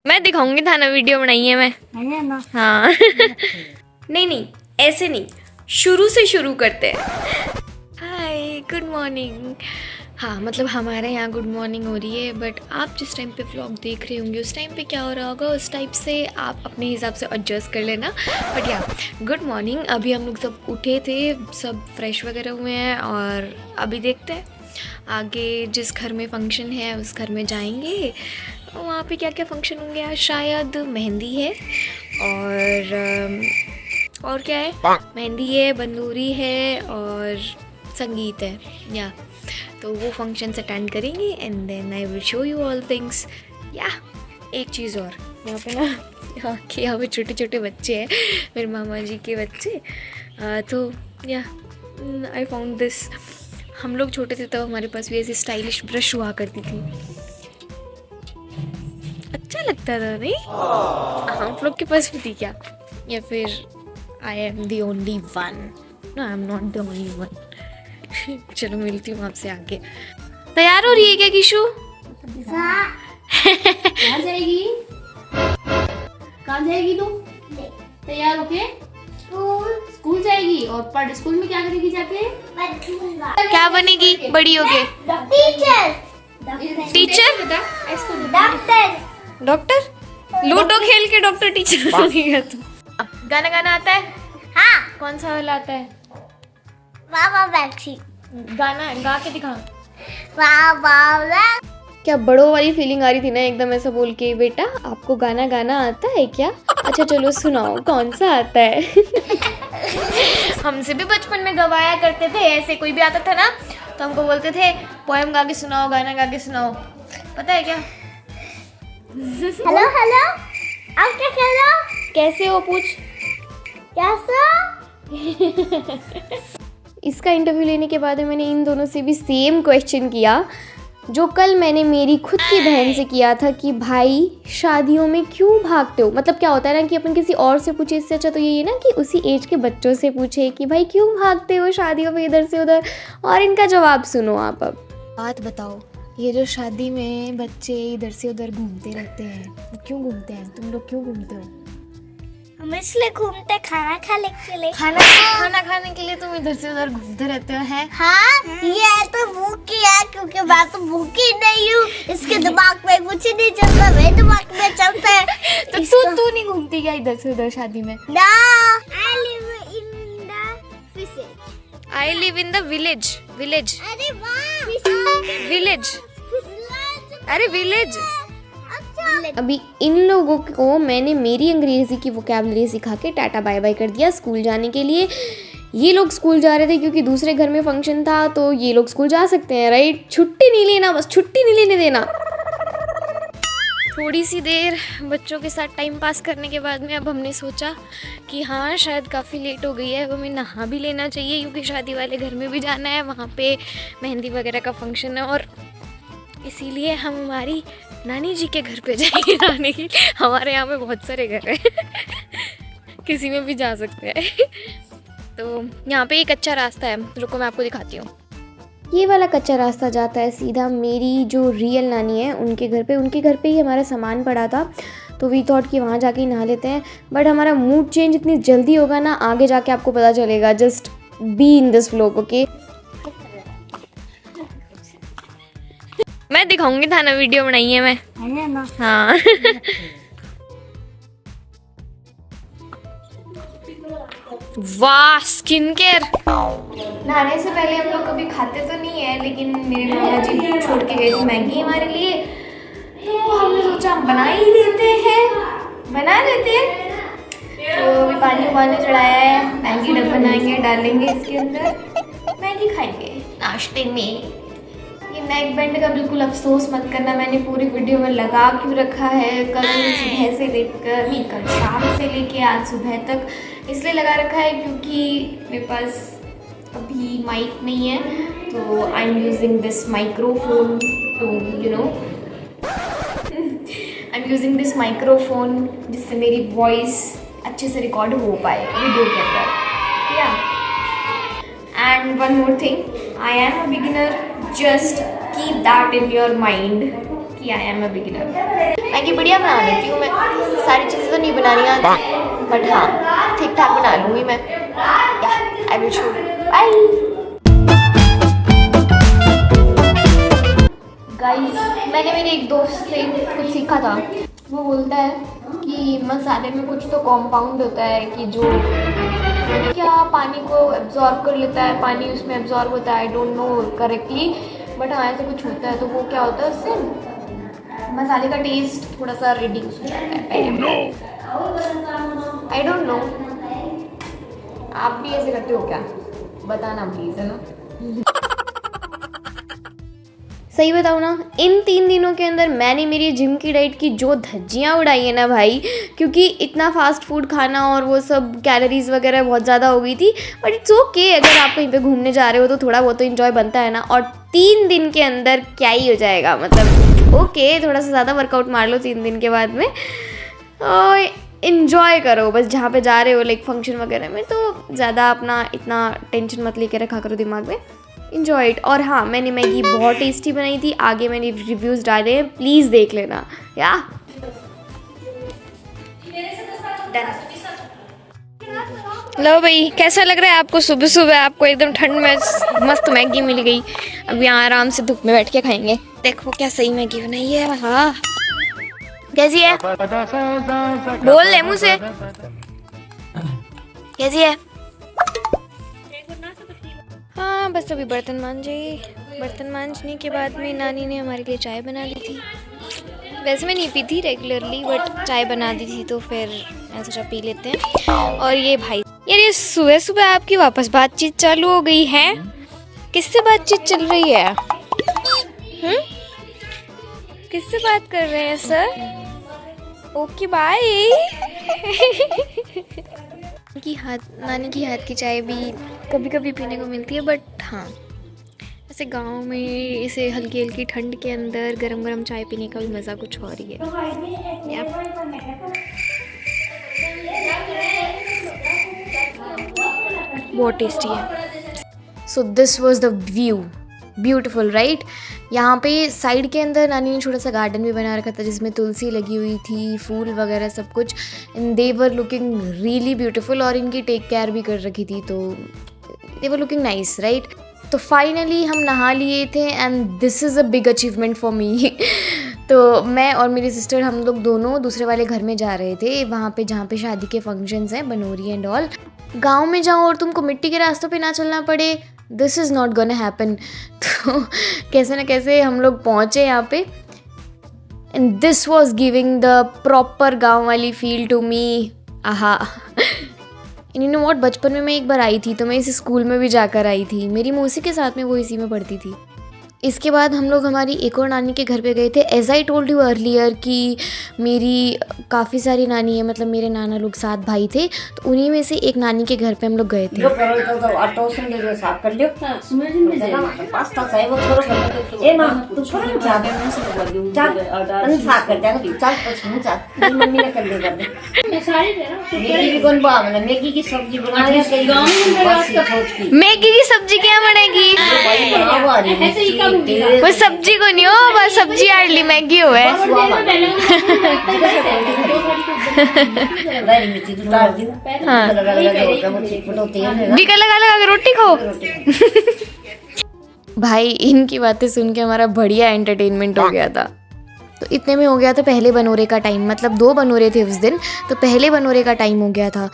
मैं दिखाऊंगी थाना वीडियो बनाई है मैं ना। हाँ नहीं नहीं ऐसे नहीं, शुरू से शुरू करते हैं। Hi good morning. हाँ मतलब हमारे यहाँ गुड मॉर्निंग हो रही है, बट आप जिस टाइम पे व्लॉग देख रहे होंगे उस टाइम पे क्या हो रहा होगा उस टाइप से आप अपने हिसाब से एडजस्ट कर लेना। बट या गुड मॉर्निंग। अभी हम लोग सब उठे थे, सब फ्रेश वगैरह हुए हैं और अभी देखते हैं आगे जिस घर में फंक्शन है उस घर में जाएंगे। वहाँ पे क्या क्या फंक्शन होंगे आज, शायद मेहंदी है और क्या है, मेहंदी है, बंदूरी है और संगीत है या तो वो फंक्शंस अटेंड करेंगे and then I will show you all things. या एक चीज़ और, यहाँ पे ना यहाँ पे छोटे छोटे बच्चे हैं, मेरे मामा जी के बच्चे। तो या आई फाउंड दिस। हम लोग छोटे थे तब हमारे पास भी ऐसी स्टाइलिश ब्रश हुआ करती थी, अच्छा लगता था नहीं? हम लोग के पास भी थी क्या, या फिर I am the only one? No I am not the only one. चलो मिलती हूँ आपसे आगे। तैयार हो रही है क्या किशु? कहाँ जाएगी? कहाँ जाएगी तू? तैयार होके स्कूल जाएगी। और स्कूल में क्या करेगी जाके? क्या बनेगी बड़ी होके? टीचर? डॉक्टर? लूडो खेल के डॉक्टर टीचर बनेगा तू? गाना गाना आता है? हाँ। कौन सा वाला आता है? वाह बैठी। गाना गा के दिखा। वाह। क्या बड़ों वाली फीलिंग आ रही थी ना एकदम ऐसा बोल के, बेटा आपको गाना गाना आता है क्या? अच्छा चलो सुनाओ कौन सा आता है? हमसे भी बचपन में गवाया करते थे, ऐसे कोई भी आता था ना तो हमको बोलते थे पोएम गा के सुनाओ, गाना गा के सुनाओ, पता है क्या? हेलो हेलो, आप क्या कर रहे हो? कैसे हो पूछ। कैसा? इसका इंटरव्यू लेने के बाद मैंने इन दोनों से भी सेम क्वेश्चन किया जो कल मैंने मेरी खुद की बहन से किया था कि भाई शादियों में क्यों भागते हो। मतलब क्या होता है ना कि अपन किसी और से पूछे, इससे अच्छा तो यही है ना कि उसी एज के बच्चों से पूछे कि भाई क्यों भागते हो शादियों में इधर से उधर, और इनका जवाब सुनो आप। अब बात बताओ, ये जो शादी में बच्चे इधर से उधर घूमते रहते हैं वो क्यों घूमते हैं? तुम लोग क्यों घूमते हो? हम इसलिए घूमते खाना खाने के लिए। खाना खाने के लिए तुम इधर से उधर घूमते रहते हो हैं? हाँ ये तो भूखी है, क्योंकि मैं तो भूखी नहीं हूँ। इसके दिमाग में कुछ नहीं चलता, मेरे दिमाग में चलता है। तो तू नहीं घूमती क्या इधर से उधर शादी में? ना, I live in the village. I live in the village. अरे वाह, विलेज, अरे विलेज। अच्छा। अभी इन लोगों को मैंने मेरी अंग्रेजी की वोकैबुलरी सिखा के टाटा बाय बाय कर दिया स्कूल जाने के लिए। ये लोग स्कूल जा रहे थे क्योंकि दूसरे घर में फंक्शन था, तो ये लोग स्कूल जा सकते हैं राइट। छुट्टी नहीं लेना, बस छुट्टी नहीं लेने देना। थोड़ी सी देर बच्चों के साथ टाइम पास करने के बाद में अब हमने सोचा कि हाँ शायद काफ़ी लेट हो गई है, अब हमें नहा भी लेना चाहिए क्योंकि शादी वाले घर में भी जाना है, वहाँ पे मेहंदी वगैरह का फंक्शन है। और इसीलिए हम हमारी नानी जी के घर पे जाएंगे नहाने की। हमारे यहाँ पे बहुत सारे घर हैं किसी में भी जा सकते हैं। तो यहाँ पे एक कच्चा रास्ता है, रुको मैं आपको दिखाती हूँ। ये वाला कच्चा रास्ता जाता है सीधा मेरी जो रियल नानी है उनके घर पे। उनके घर पे ही हमारा सामान पड़ा था, तो वी थॉट कि वहाँ जाके नहा लेते हैं। बट हमारा मूड चेंज इतनी जल्दी होगा ना, आगे जाके आपको पता चलेगा। Just be in this vlog, okay? मैं दिखाऊंगी थाना वीडियो बनाई है मैं ना। हाँ वाह स्किन केयर। नहाने से पहले हम लोग कभी खाते तो नहीं है, लेकिन मेरे मामा जी छोड़ के गए थे मैगी हमारे लिए, तो हमने सोचा हम बना ही लेते हैं, बना लेते हैं। तो अभी पानी उबालने चढ़ाया है, मैगी बनाएंगे, डालेंगे इसके अंदर, मैगी खाएंगे नाश्ते में। ये नेक बैंड का बिल्कुल अफसोस मत करना, मैंने पूरी वीडियो में लगा क्यों रखा है। कल सुबह से लेकर नहीं, कल शाम से लेके आज सुबह तक इसलिए लगा रखा है क्योंकि मेरे पास अभी माइक नहीं है, तो I am using this microphone to I am using this microphone जिससे मेरी वॉइस अच्छे से रिकॉर्ड हो पाए वीडियो के अंदर। या and one more thing, I am a beginner, just keep that in your mind कि I am a beginner। Maggi बढ़िया बना लेती हूँ मैं, सारी चीज़ें तो नहीं बनानी आती बट हाँ ठीक ठाक बना लूँगी मैं। I will show. Bye guys, मैंने मेरे एक दोस्त से कुछ सीखा था। वो बोलता है कि मसाले में कुछ तो कंपाउंड होता है कि जो क्या पानी को एब्जॉर्ब कर लेता है, पानी उसमें एब्जॉर्ब होता है। I don't know correctly but हाँ ऐसे कुछ होता है। तो वो क्या होता है, उससे मसाले का टेस्ट थोड़ा सा रिड्यूस हो जाता है। आई डोंट नो, आप भी ऐसे करते हो क्या, बताना प्लीज़, है ना। सही बताऊँ ना, इन 3 दिनों के अंदर मैंने मेरी जिम की डाइट की जो धज्जियाँ उड़ाई है ना भाई, क्योंकि इतना फास्ट फूड खाना और वो सब कैलोरीज वगैरह बहुत ज़्यादा हो गई थी। बट इट्स ओके, अगर आप कहीं पे घूमने जा रहे हो तो थोड़ा बहुत तो इन्जॉय बनता है ना। और 3 दिन के अंदर क्या ही हो जाएगा, मतलब ओके थोड़ा सा ज़्यादा वर्कआउट मार लो 3 दिन के बाद में, और इन्जॉय करो बस जहाँ पे जा रहे हो, लाइक फंक्शन वगैरह में। तो ज़्यादा अपना इतना टेंशन मत लेके रखा करो दिमाग में, इन्जॉय इट। और हाँ, मैंने मैगी बहुत टेस्टी बनाई थी, आगे मैंने रिव्यूज़ डाले हैं, प्लीज़ देख लेना। या लो भाई, कैसा लग रहा है आपको? सुबह सुबह आपको एकदम ठंड में मस्त मैगी मिल गई। अब यहाँ आराम से धूप में बैठ के खाएंगे। देखो क्या सही मैगी बनाई है। हाँ कैसी है, बोल ले मुँह से, कैसी है? हाँ बस अभी बर्तन मांजने के बाद में नानी ने हमारे लिए चाय बना ली थी। वैसे मैं नहीं पीती रेगुलरली बट चाय बना दी थी तो फिर मैं सोचा पी लेते हैं। और ये भाई यार, ये सुबह सुबह आपकी वापस बातचीत चालू हो गई है, किससे बातचीत चल रही है? किससे बात कर रहे हैं सर? Okay bye. नानी की हाथ की चाय भी कभी कभी पीने को मिलती है बट हाँ ऐसे गांव में इसे हल्की हल्की ठंड के अंदर गरम गरम चाय पीने का भी मज़ा कुछ और ही है। बहुत टेस्टी है। So this was the view, beautiful right. यहाँ पे साइड के अंदर नानी ने छोटा सा गार्डन भी बना रखा था जिसमें तुलसी लगी हुई थी, फूल वगैरह सब कुछ, and they were looking really beautiful. और इनकी टेक केयर भी कर रखी थी तो दे वर लुकिंग नाइस राइट। तो फाइनली हम नहा लिए थे and this is a big achievement for me. तो मैं और मेरी सिस्टर हम लोग दोनों दूसरे वाले घर में जा रहे थे, वहाँ पे जहाँ पे शादी के फंक्शंस हैं, बनोरी एंड ऑल। गाँव में जाओ और तुमको मिट्टी के रास्तों पे ना चलना पड़े, this is not gonna happen. तो कैसे ना कैसे हम लोग पहुँचे यहाँ पे and this was giving the proper गाँव वाली फील टू मी। आहा। इन व्हाट, बचपन में मैं एक बार आई थी तो मैं इस स्कूल में भी जाकर आई थी, मेरी मौसी के साथ में वो इसी में पढ़ती थी। इसके बाद हम लोग हमारी एक और नानी के घर पे गए थे। As I told you earlier कि मेरी काफ़ी सारी नानी है, मतलब मेरे नाना लोग 7 भाई थे, तो उन्हीं में से एक नानी के घर पे हम लोग गए थे। मैगी की सब्जी क्या बनेगी? वो सब्जी को नहीं हो, बस सब्जी आड़ली मैगी हो है। बीका लगा लगा के रोटी खाओ। भाई इनकी बातें सुन के हमारा बढ़िया एंटरटेनमेंट हो गया था। तो इतने में हो गया था पहले बनोरे का टाइम, मतलब 2 बनोरे थे उस दिन, तो पहले बनोरे का टाइम हो गया था।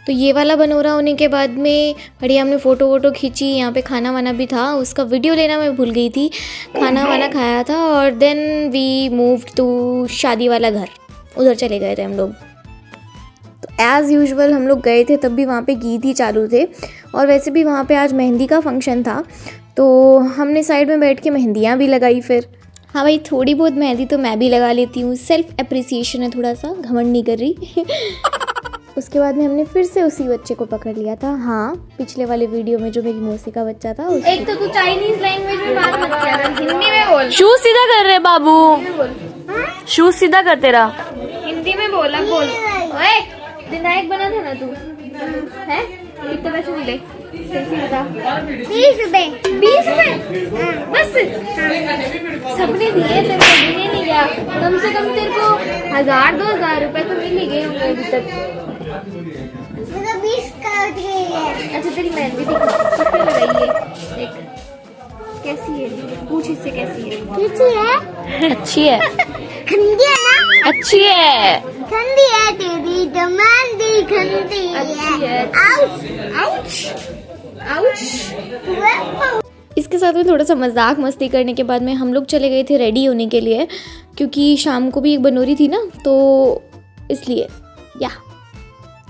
तो ये वाला बनोरा होने के बाद में बढ़िया हमने फ़ोटो वोटो खींची, यहाँ पे खाना वाना भी था, उसका वीडियो लेना मैं भूल गई थी। खाना वाना खाया था और देन वी मूव्ड टू शादी वाला घर, उधर चले गए थे हम लोग। तो एज़ यूजुअल हम लोग गए थे, तब भी वहाँ पे गीत ही चालू थे और वैसे भी वहाँ पे आज मेहंदी का फंक्शन था, तो हमने साइड में बैठ के मेहंदियाँ भी लगाई। फिर हाँ भाई, थोड़ी बहुत मेहंदी तो मैं भी लगा लेती हूँ, सेल्फ अप्रिसिएशन है, थोड़ा सा घमंड नहीं कर रही। उसके बाद में हमने फिर से उसी बच्चे को पकड़ लिया था। हाँ, पिछले वाले वीडियो में जो मेरी मौसी का बच्चा था। एक तो तू चाइनीज लैंग्वेज में बात मत कर, हिंदी में बोल। शू सीधा कर रहे बाबू, शू सीधा कर तेरा। हिंदी में बोल, अब बोल। ओए, विनायक बना था ना तू, हैं? कितने पैसे मिले? कैसी बता? 20 रुपए। 20 रुपए बस? सबने दिए, तेरे को देने नहीं गया। कम से कम तेरे को 1000-2000 रुपए तो मिल ही गए होंगे अभी तक। मेरा 20 कट गई है। अच्छा तेरी मेहंदी कितने लगाई है? देख कैसी है, पूछ इससे कैसी है? कैसी है? अच्छी है, खंडी है ना? अच्छी है। खंडी है तेरी दमांडी खंडी अच्छी है। Ouch ouch. इसके साथ में थोड़ा सा मजाक मस्ती करने के बाद में हम लोग चले गए थे रेडी होने के लिए, क्योंकि शाम को भी एक बनोरी थी ना, तो इसलिए या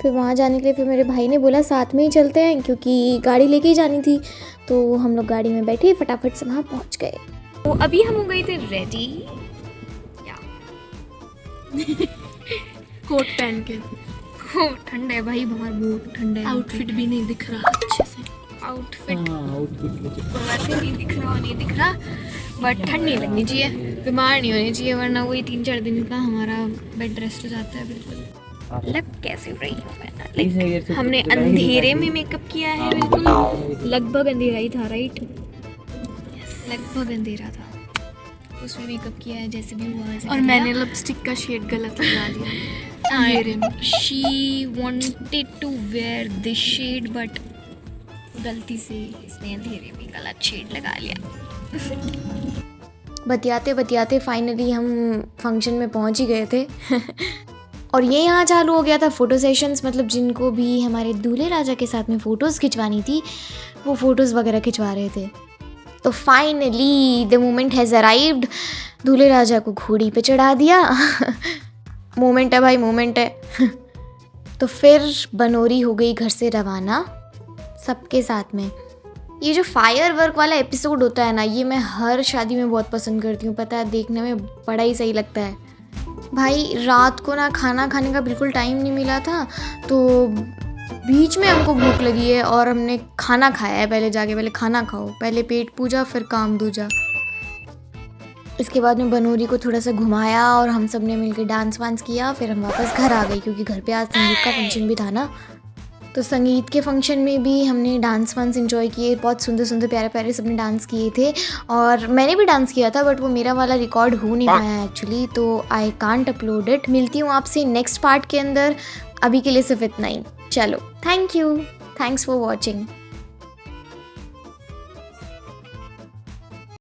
फिर वहाँ जाने के लिए फिर मेरे भाई ने बोला साथ में ही चलते हैं, क्योंकि गाड़ी लेके ही जानी थी। तो हम लोग गाड़ी में बैठे फटाफट से वहाँ पहुँच गए। तो अभी हम हो गए थे रेडी। कोट पहन के। ठंड है भाई बाहर, बहुत ठंड है। आउटफिट भी नहीं दिख रहा अच्छे से। आउटफिट नहीं दिख रहा बट ठंड नहीं लगनी चाहिए, बीमार नहीं होनी चाहिए, वरना वही 3-4 दिन का हमारा बेड रेस्ट हो जाता है। बिल्कुल लग कैसे रही हूँ मैं, लाइक हमने अंधेरे में मेकअप किया है, बिल्कुल लगभग अंधेरा ही था, राइट? लगभग अंधेरा था, उसमें मेकअप किया है जैसे भी हुआ। और मैंने लिपस्टिक का शेड गलत लगा दिया अंधेरे में। She wanted to wear this shade but गलती से इसने अंधेरे में गलत शेड लगा लिया। बतियाते बतियाते फाइनली हम फंक्शन में पहुंच ही गए थे। और ये यहाँ चालू हो गया था फ़ोटो सेशंस, मतलब जिनको भी हमारे दूल्हे राजा के साथ में फ़ोटोज़ खिंचवानी थी वो फ़ोटोज़ वगैरह खिंचवा रहे थे। तो finally the moment has arrived, दूल्हे राजा को घोड़ी पे चढ़ा दिया। मोमेंट है भाई, मोमेंट है। तो फिर बनोरी हो गई घर से रवाना सबके साथ में। ये जो फायर वर्क वाला एपिसोड होता है ना, ये मैं हर शादी में बहुत पसंद करती हूँ, पता है, देखने में बड़ा ही सही लगता है भाई। रात को ना खाना खाने का बिल्कुल टाइम नहीं मिला था, तो बीच में हमको भूख लगी है और हमने खाना खाया है। पहले जाके पहले खाना खाओ, पहले पेट पूजा फिर काम दूजा। इसके बाद में बनोरी को थोड़ा सा घुमाया और हम सब ने मिलकर डांस वांस किया। फिर हम वापस घर आ गए, क्योंकि घर पे आज संगीत का फंक्शन भी था ना। तो संगीत के फंक्शन में भी हमने डांस वांस एंजॉय किए, बहुत सुंदर सुंदर प्यारे प्यारे सबने डांस किए थे। और मैंने भी डांस किया था, बट वो मेरा वाला रिकॉर्ड हो नहीं पाया एक्चुअली, तो आई कांट अपलोड इट। मिलती हूँ आपसे नेक्स्ट पार्ट के अंदर, अभी के लिए सिर्फ इतना ही। चलो, thank you, thanks for watching.